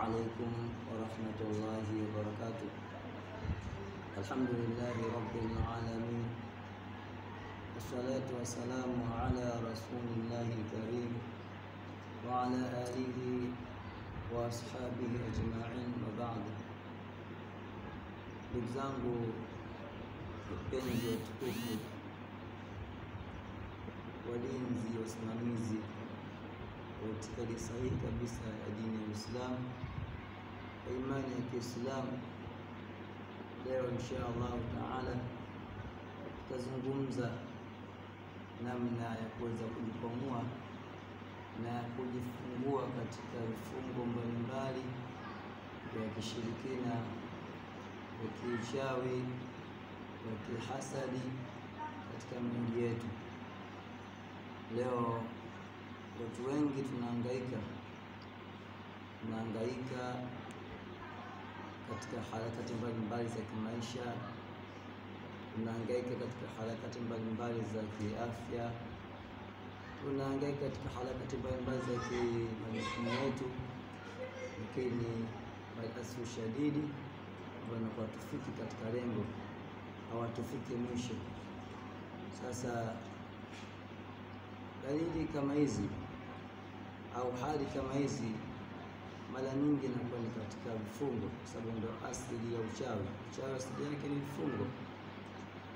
عليكم ورحمة الله وبركاته. الحمد لله رب العالمين، والصلاة والسلام على رسول الله الكريم وعلى آله وأصحابه أجمعين وبعد. Ndugu zangu wapenzi watukufu, walinzi, wasimamizi wa itikadi sahihi kabisa ya dini ya Uislamu, wa imani ya Kiislamu, leo insha Allah taala tutazungumza namna ya kuweza kujikwamua na kujifungua katika vifungo mbalimbali vya kishirikina, vya kiuchawi, vya kihasadi katika miili yetu. Leo watu wengi tunahangaika katika harakati mbalimbali za kimaisha, tunahangaika katika harakati mbalimbali za kiafya, tunahangaika katika harakati mbalimbali za kimajukumu yetu, lakini basi shadidi wanakuwa tufiki katika lengo, hawatufiki mwisho. Sasa dalili kama hizi au hali kama hizi mara nyingi inakuwa ni katika vifungo, kwa sababu ndio asili ya uchawi. Uchawi asili yake ni vifungo.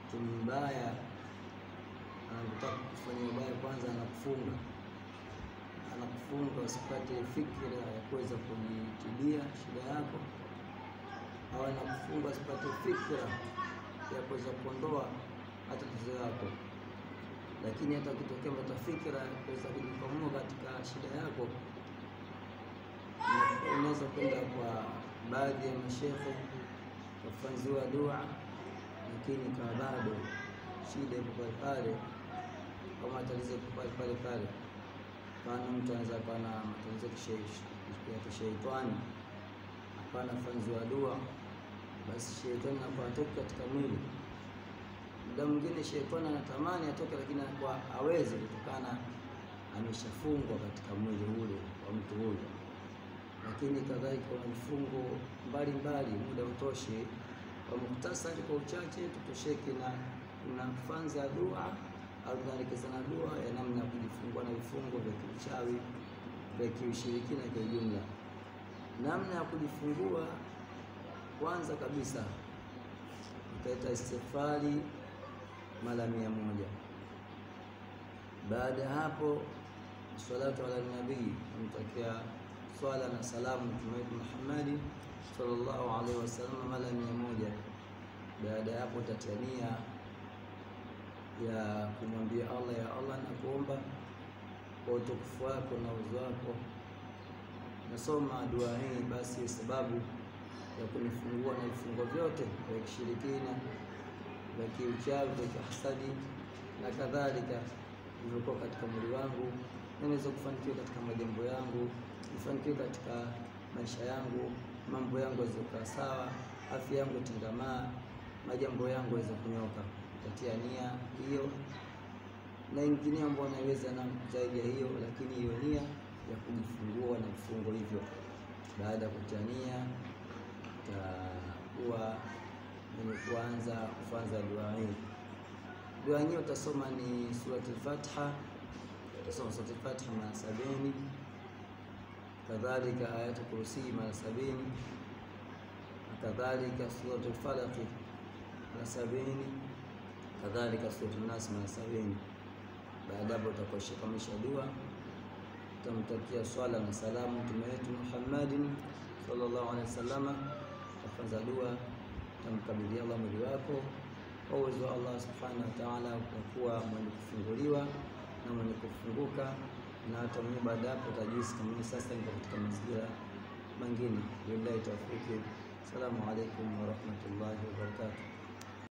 Mtu mbaya anataka kufanya ubaya, kwanza anakufunga usipate fikra ya kuweza kujitibia shida yako, au anakufunga usipate fikra ya kuweza kuondoa hata tatizo yako. Lakini hata ukitokea mpata fikra ya kuweza kujikwamua katika shida yako, unaweza kwenda kwa baadhi ya mashehe kufanziwa dua, lakini kama bado shida iko pale kama tatizo pale kana mtu anaweza kuwa na matatizo ya kishaitani, hapana fanziwa dua, basi shaitani anakuwa atoka katika mwili. Muda mwingine shaitani anatamani atoke, lakini anakuwa hawezi kutokana ameshafungwa katika mwili ule wa mtu huyo. Lakini kadhalika kuna vifungo mbalimbali, muda utoshe. Kwa muhtasari, kwa uchache tutosheke na kufanza dua au kuelekezana dua ya namna ya kujifungua na vifungo vya kiuchawi, vya kiushirikina kwa jumla. Namna ya kujifungua, kwanza kabisa utaita istighfari mara 100. Baada ya hapo salatu ala nabii, mtakia swala na salamu Mtume Muhammad sallallahu alaihi wasallam mara 100. Baada ya hapo tatania ya kumwambia Allah, ya Allah nakuomba kwa utukufu wako na uwezo wako, nasoma dua hii basi sababu ya kunifungua na vifungo vyote vya kishirikina, vya kiuchawi, vya kihasadi na kadhalika vilivyokuwa katika mwili wangu, niweze kufanikiwa katika majambo yangu, nifanikiwe katika maisha yangu, mambo yangu yaweze sawa, afya yangu tingamaa, majambo yangu yaweze kunyoka. Katia nia hiyo na ingine ambayo naweza na zaidi ya hiyo, lakini hiyo nia ya kujifungua na vifungo hivyo. Baada ya kutania takuwa mwenye kuanza dua hii. Dua hii utasoma ni suratul Fatiha, utasoma suratul Fatiha mara 70, kadhalika ayatul kursi mara 70, kadhalika suratul Falaq mara 70, kadhalika suratul Nas mara 70. Baada hapo utakoshikamisha dua, utamtakia swala na salamu Mtume wetu Muhammadin sallallahu alaihi wasallam, utaanza dua, utamkabidhi Allah mwili wako kwa uwezo wa Allah subhanahu wa ta'ala, utakuwa mwenye kufunguliwa na mwenye kufunguka, na hata mwenye baada hapo utajisikia kama sasa niko katika mazingira mengine. Billahi tawfiki. Assalamu alaikum wa rahmatullahi wa barakatuh.